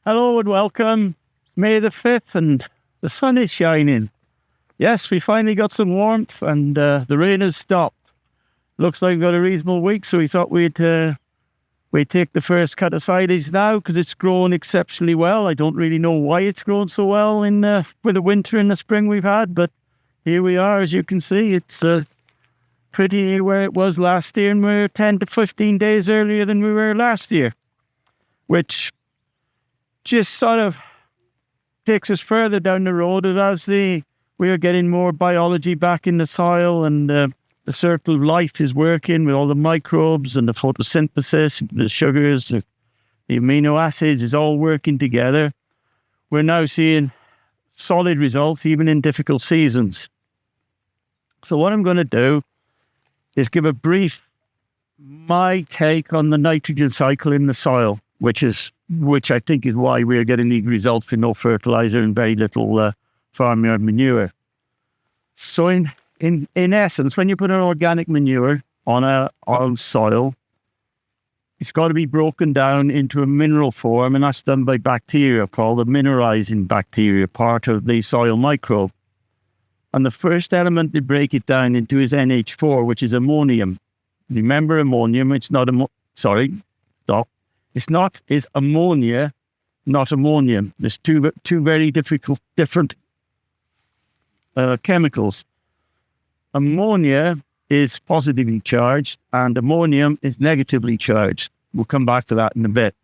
Hello and welcome. May the 5th and the sun is shining. Yes, we finally got some warmth and the rain has stopped. Looks like we've got a reasonable week, so we thought we'd take the first cut of silage now because it's grown exceptionally well. I don't really know why it's grown so well with the winter and the spring we've had, but here we are. As you can see, it's pretty near where it was last year, and we're 10 to 15 days earlier than we were last year, which just sort of takes us further down the road as we are getting more biology back in the soil, and the circle of life is working with all the microbes and the photosynthesis, the sugars, the amino acids is all working together. We're now seeing solid results even in difficult seasons. So what I'm going to do is give a brief my take on the nitrogen cycle in the soil, which I think is why we're getting these results with no fertilizer and very little farmyard manure. So in essence, when you put an organic manure on soil, it's got to be broken down into a mineral form, and that's done by bacteria called the mineralizing bacteria, part of the soil microbe. And the first element to break it down into is NH4, which is ammonium. Remember ammonium, it's ammonia, not ammonium. There's two very different chemicals. Ammonia is positively charged and ammonium is negatively charged. We'll come back to that in a bit.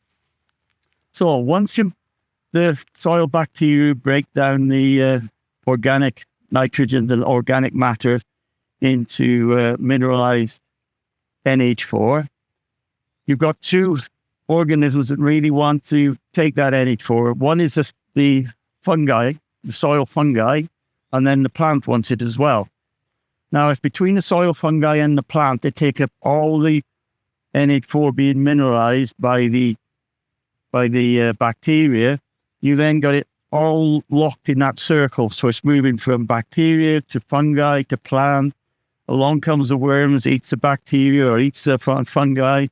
So once the soil bacteria break down the organic nitrogen and organic matter into mineralized NH4, you've got two organisms that really want to take that NH4. One is the fungi, the soil fungi, and then the plant wants it as well. Now, if between the soil fungi and the plant, they take up all the NH4 being mineralized by the bacteria, you then got it all locked in that circle. So it's moving from bacteria to fungi to plant. Along comes the worms, eats the bacteria or eats the fungi,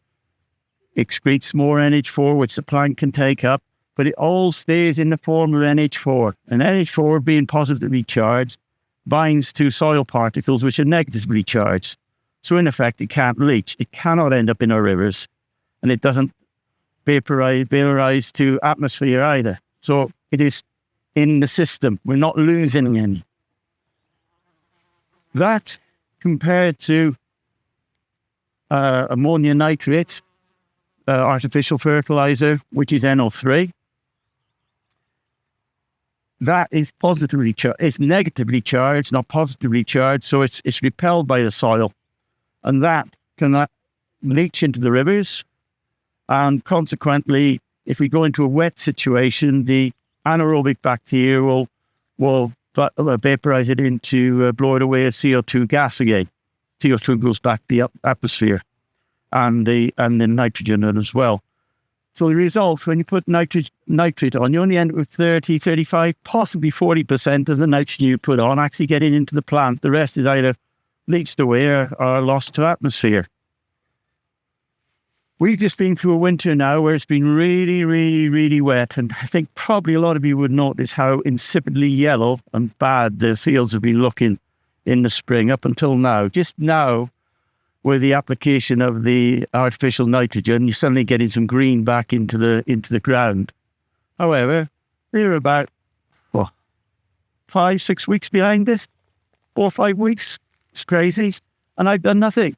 excretes more NH4, which the plant can take up, but it all stays in the form of NH4. And NH4, being positively charged, binds to soil particles which are negatively charged. So in effect, it can't leach. It cannot end up in our rivers, and it doesn't vaporize to atmosphere either. So it is in the system. We're not losing any. That compared to ammonium nitrate, artificial fertilizer, which is NO3, that is positively charged. It's negatively charged, not positively charged, so it's repelled by the soil, and that can leach into the rivers, and consequently, if we go into a wet situation, the anaerobic bacteria will vaporize it into blow it away as CO2 gas again. CO2 goes back to the atmosphere, and the nitrogen in as well. So the result, when you put nitrate on, you only end up with 30, 35, possibly 40% of the nitrogen you put on actually getting into the plant. The rest is either leached away or lost to atmosphere. We've just been through a winter now where it's been really, really, really wet. And I think probably a lot of you would notice how insipidly yellow and bad the fields have been looking in the spring up until now. Just now, with the application of the artificial nitrogen, you're suddenly getting some green back into the ground. However, we're about 5-6 weeks behind this, 4 or 5 weeks. It's crazy, and I've done nothing.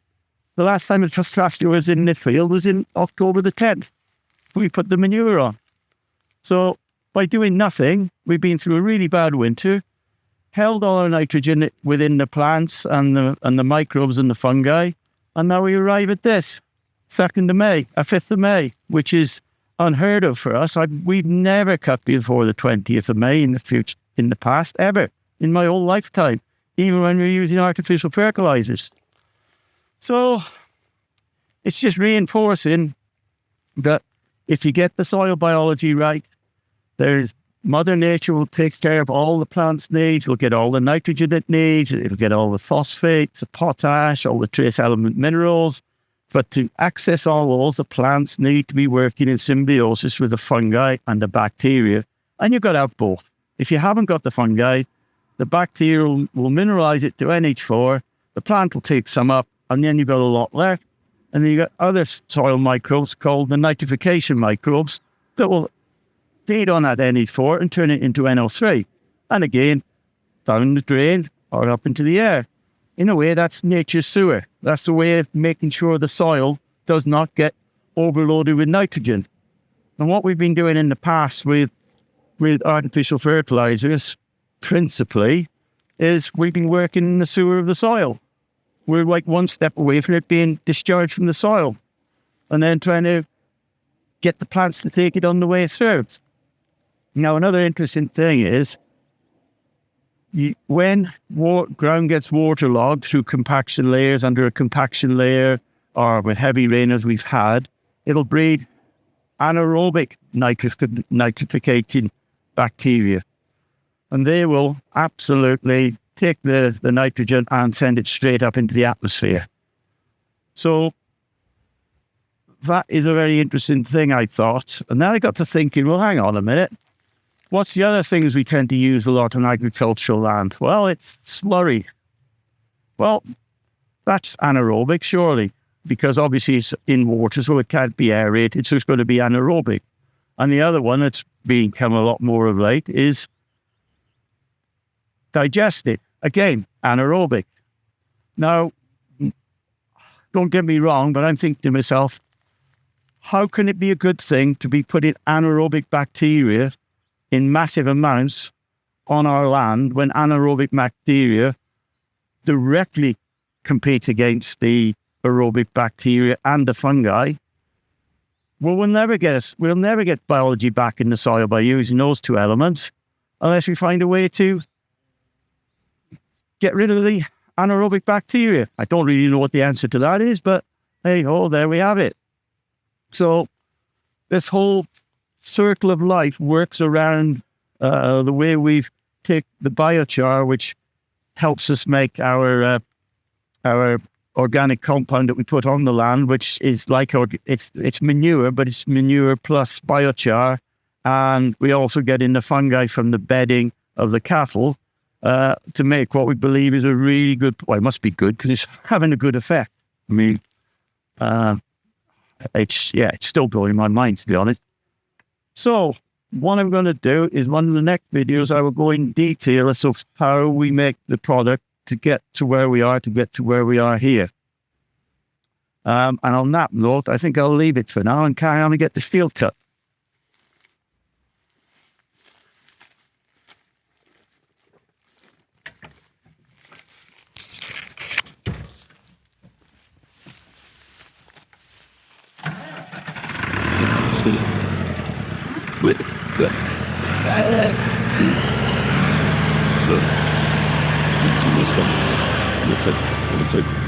The last time it was in the field was in October the 10th. We put the manure on. So by doing nothing, we've been through a really bad winter, held all our nitrogen within the plants and the microbes and the fungi. And now we arrive at this, 2nd of May, 5th of May, which is unheard of for us. We've never cut before the 20th of May in the past, ever, in my whole lifetime, even when we were using artificial fertilizers. So it's just reinforcing that if you get the soil biology right, Mother Nature will take care of all the plant's needs. It'll get all the nitrogen it needs. It'll get all the phosphates, the potash, all the trace element minerals, But to access all those, the plants need to be working in symbiosis with the fungi and the bacteria. And you've got to have both. If you haven't got the fungi, the bacteria will mineralize it to NH4, the plant will take some up, and then you've got a lot left. And then you've got other soil microbes called the nitrification microbes that will feed on that NH4 and turn it into NO3. And again, down the drain or up into the air. In a way, that's nature's sewer. That's the way of making sure the soil does not get overloaded with nitrogen. And what we've been doing in the past with artificial fertilizers, principally, is we've been working in the sewer of the soil. We're like one step away from it being discharged from the soil, and then trying to get the plants to take it on the way through. Now, another interesting thing is, when ground gets waterlogged through compaction layers, under a compaction layer, or with heavy rain as we've had, it'll breed anaerobic nitrificating bacteria. And they will absolutely take the nitrogen and send it straight up into the atmosphere. So that is a very interesting thing, I thought. And then I got to thinking, well, hang on a minute. What's the other things we tend to use a lot on agricultural land? Well, it's slurry. Well, that's anaerobic, surely, because obviously it's in water, so it can't be aerated, so it's going to be anaerobic. And the other one that's become a lot more of late is digested. Again, anaerobic. Now, don't get me wrong, but I'm thinking to myself, how can it be a good thing to be putting anaerobic bacteria in massive amounts on our land when anaerobic bacteria directly compete against the aerobic bacteria and the fungi? Well, we'll never get biology back in the soil by using those two elements unless we find a way to get rid of the anaerobic bacteria. I don't really know what the answer to that is, but hey, there we have it. So this whole circle of life works around the way we've take the biochar, which helps us make our organic compound that we put on the land, which is like it's manure, but it's manure plus biochar, and we also get in the fungi from the bedding of the cattle to make what we believe is a really good. Well, it must be good because it's having a good effect. I mean, it's still blowing my mind, to be honest. So what I'm going to do is one of the next videos, I will go in detail as to how we make the product to get to where we are, here. And on that note, I think I'll leave it for now and carry on and get this field cut. Good. Good.